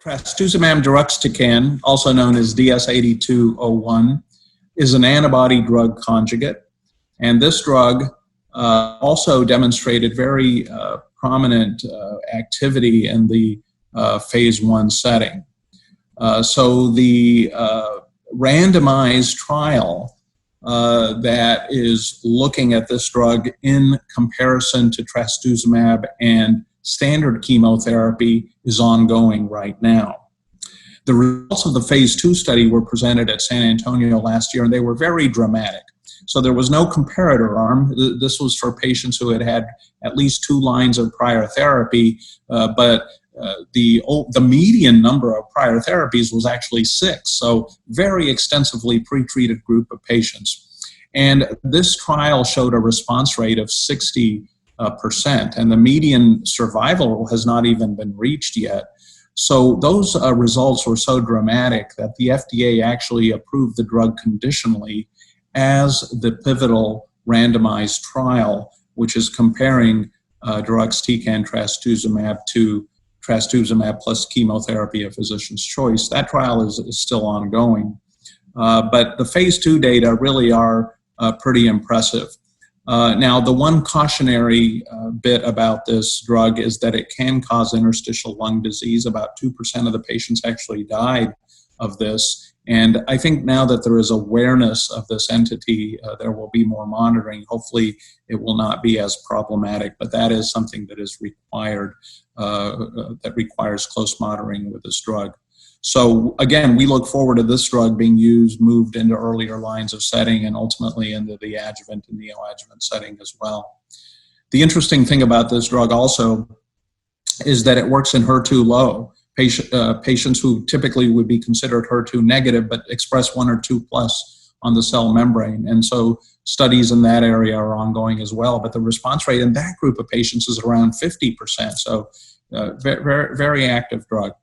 Trastuzumab deruxtecan, also known as DS8201, is an antibody-drug conjugate, and this drug also demonstrated very prominent activity in the phase 1 setting. So the randomized trial that is looking at this drug in comparison to trastuzumab and standard chemotherapy is ongoing right now. The results of the phase 2 study were presented at San Antonio last year, and they were very dramatic. So there was no comparator arm. This was for patients who had had at least 2 lines of prior therapy, but the median number of prior therapies was actually 6, so very extensively pretreated group of patients. And this trial showed a response rate of 60%, and the median survival has not even been reached yet. So those results were so dramatic that the FDA actually approved the drug conditionally as the pivotal randomized trial, which is comparing deruxtecan trastuzumab to trastuzumab plus chemotherapy, a physician's choice. That trial is still ongoing. But the phase 2 data really are pretty impressive. Now, the one cautionary bit about this drug is that it can cause interstitial lung disease. About 2% of the patients actually died of this. And I think now that there is awareness of this entity, there will be more monitoring. Hopefully, it will not be as problematic, but that is something that is required, that requires close monitoring with this drug. So again, we look forward to this drug being moved into earlier lines of setting and ultimately into the adjuvant and neoadjuvant setting as well. The interesting thing about this drug also is that it works in HER2 low. Patients who typically would be considered HER2 negative but express 1 or 2 plus on the cell membrane. And so studies in that area are ongoing as well. But the response rate in that group of patients is around 50%. So very, very active drug.